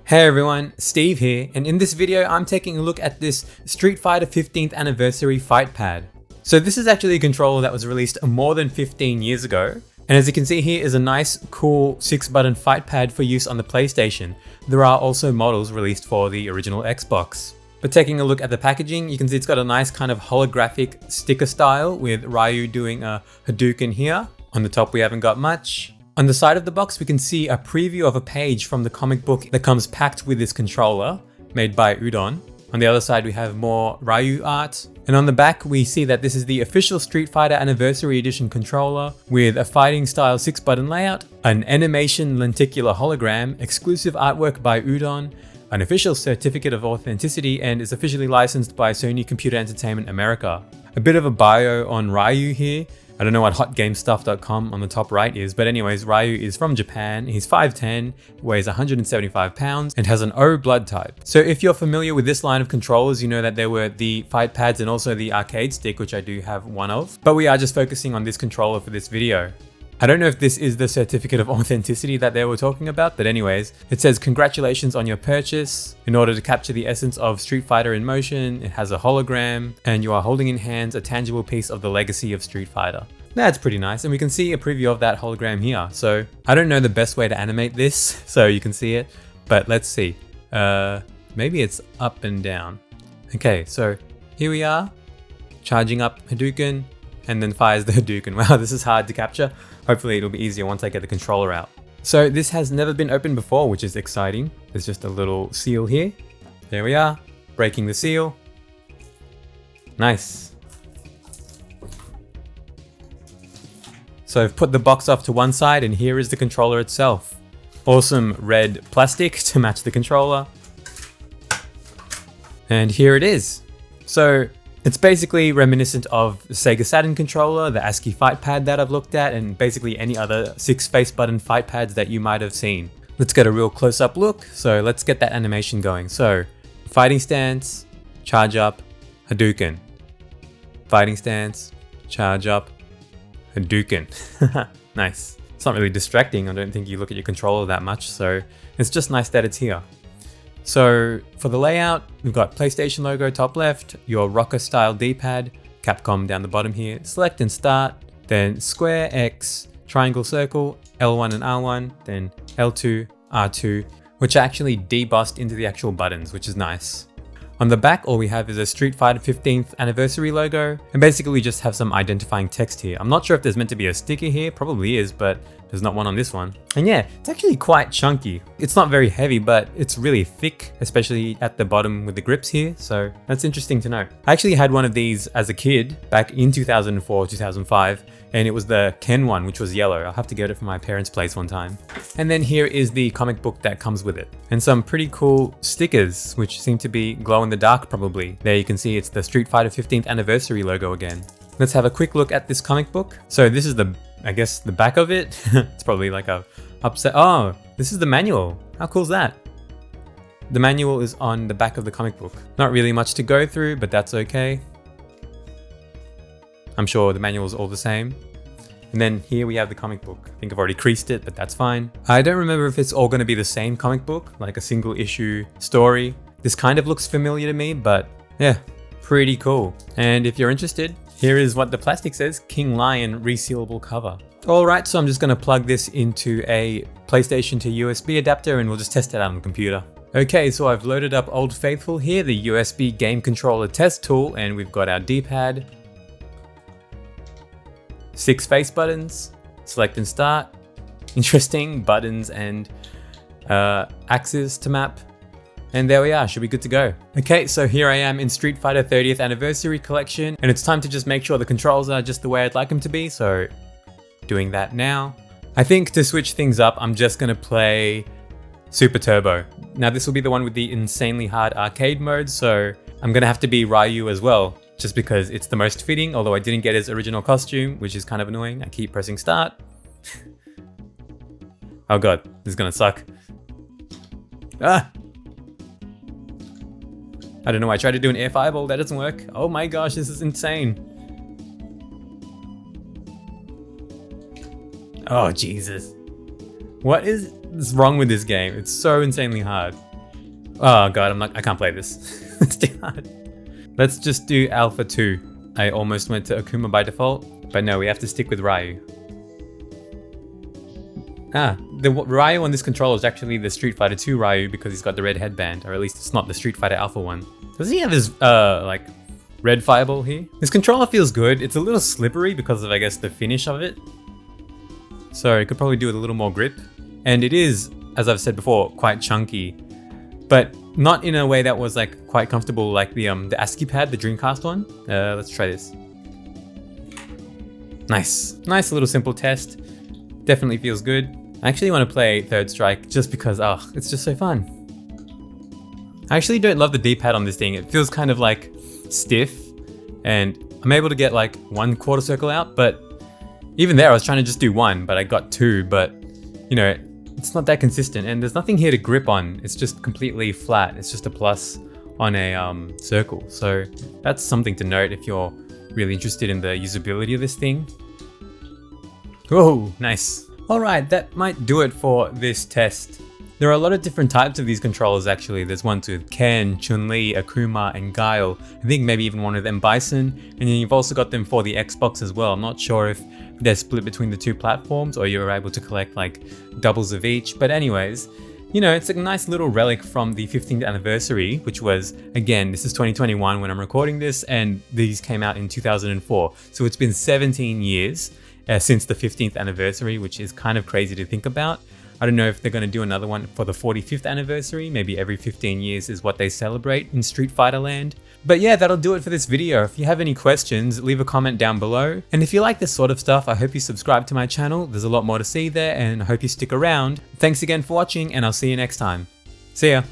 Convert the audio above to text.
Hey everyone, Steve here, and in this video I'm taking a look at this Street Fighter 15th Anniversary Fightpad. So this is actually a controller that was released more than 15 years ago, and as you can see here is a nice cool 6-button Fightpad for use on the PlayStation. There are also models released for the original Xbox. But taking a look at the packaging, you can see it's got a nice kind of holographic sticker style with Ryu doing a Hadouken here. On the top we haven't got much. On the side of the box, we can see a preview of a page from the comic book that comes packed with this controller, made by Udon. On the other side, we have more Ryu art. And on the back, we see that this is the official Street Fighter Anniversary Edition controller with a fighting style 6-button layout, an animation lenticular hologram, exclusive artwork by Udon, an official certificate of authenticity, and is officially licensed by Sony Computer Entertainment America. A bit of a bio on Ryu here. I don't know what hotgamestuff.com on the top right is, but anyways, Ryu is from Japan, he's 5'10", weighs 175 pounds, and has an O blood type. So if you're familiar with this line of controllers, you know that there were the fight pads and also the arcade stick, which I do have one of, but we are just focusing on this controller for this video. I don't know if this is the certificate of authenticity that they were talking about, but anyways, it says congratulations on your purchase. In order to capture the essence of Street Fighter in motion, it has a hologram, and you are holding in hands a tangible piece of the legacy of Street Fighter. That's pretty nice, and we can see a preview of that hologram here. So I don't know the best way to animate this, so you can see it, but let's see. Maybe it's up and down. Okay, so here we are, charging up Hadouken, and then fires the Hadouken. Wow, this is hard to capture. Hopefully it'll be easier once I get the controller out. So this has never been opened before, which is exciting. There's just a little seal here. There we are, breaking the seal. Nice. So I've put the box off to one side, and here is the controller itself. Awesome red plastic to match the controller. And here it is. So it's basically reminiscent of the Sega Saturn controller, the ASCII fight pad that I've looked at, and basically any other 6-face button fight pads that you might have seen. Let's get a real close-up look. So let's get that animation going. So fighting stance, charge up, Hadouken. Fighting stance, charge up, Hadouken. Nice. It's not really distracting. I don't think you look at your controller that much, so it's just nice that it's here. So for the layout, we've got PlayStation logo top left, your rocker style D-pad, Capcom down the bottom here, select and start, then square, X, triangle, circle, L1 and R1, then L2, R2, which are actually debossed into the actual buttons, which is nice. On the back, all we have is a Street Fighter 15th Anniversary logo, and basically we just have some identifying text here. I'm not sure if there's meant to be a sticker here, probably is, but there's not one on this one. And yeah, it's actually quite chunky. It's not very heavy, but it's really thick, especially at the bottom with the grips here, so that's interesting to know. I actually had one of these as a kid back in 2004, 2005, and it was the Ken one, which was yellow. I'll have to get it from my parents' place one time. And then here is the comic book that comes with it. And some pretty cool stickers, which seem to be glow in the dark probably. There you can see it's the Street Fighter 15th Anniversary logo again. Let's have a quick look at this comic book. So this is I guess the back of it. It's probably like a upset. Oh, this is the manual. How cool is that? The manual is on the back of the comic book. Not really much to go through, but that's okay. I'm sure the manual is all the same. And then here we have the comic book. I think I've already creased it, but that's fine. I don't remember if it's all going to be the same comic book, like a single issue story. This kind of looks familiar to me, but yeah, pretty cool. And if you're interested, here is what the plastic says, King Lion resealable cover. All right, so I'm just going to plug this into a PlayStation to USB adapter and we'll just test it out on the computer. Okay, so I've loaded up Old Faithful here, the USB game controller test tool, and we've got our D-pad. 6 face buttons, select and start. Interesting buttons and axes to map. And there we are, should be good to go. Okay, so here I am in Street Fighter 30th Anniversary Collection, and it's time to just make sure the controls are just the way I'd like them to be, so doing that now. I think to switch things up, I'm just gonna play Super Turbo. Now this will be the one with the insanely hard arcade mode, so I'm gonna have to be Ryu as well, just because it's the most fitting, although I didn't get his original costume, which is kind of annoying. I keep pressing start. Oh god, this is gonna suck. Ah! I don't know, I tried to do an air fireball, that doesn't work. Oh my gosh, this is insane. Oh Jesus. What is wrong with this game? It's so insanely hard. Oh god, I can't play this. It's too hard. Let's just do Alpha 2. I almost went to Akuma by default, but no, we have to stick with Ryu. The Ryu on this controller is actually the Street Fighter 2 Ryu because he's got the red headband, or at least it's not the Street Fighter Alpha one. Does he have his, like, red fireball here? This controller feels good. It's a little slippery because of, I guess, the finish of it. So it could probably do with a little more grip. And it is, as I've said before, quite chunky, but not in a way that was like quite comfortable like the ASCII pad, the Dreamcast one. Let's try this. Nice little simple test. Definitely feels good. I actually want to play Third Strike just because, it's just so fun. I actually don't love the D-pad on this thing. It feels kind of like stiff, and I'm able to get like 1 quarter circle out, but even there I was trying to just do 1, but I got 2, but you know, it's not that consistent, and there's nothing here to grip on. It's just completely flat. It's just a plus on a circle. So that's something to note if you're really interested in the usability of this thing. Oh, nice. All right, that might do it for this test. There are a lot of different types of these controllers actually. There's ones with Ken, Chun-Li, Akuma, and Guile. I think maybe even one of them Bison. And then you've also got them for the Xbox as well. I'm not sure if they're split between the 2 platforms or you're able to collect like doubles of each. But anyways, you know, it's a nice little relic from the 15th anniversary, which was, again, this is 2021 when I'm recording this, and these came out in 2004. So it's been 17 years since the 15th anniversary, which is kind of crazy to think about. I don't know if they're going to do another one for the 45th anniversary. Maybe every 15 years is what they celebrate in Street Fighter Land. But yeah, that'll do it for this video. If you have any questions, leave a comment down below. And if you like this sort of stuff, I hope you subscribe to my channel. There's a lot more to see there, and I hope you stick around. Thanks again for watching, and I'll see you next time. See ya.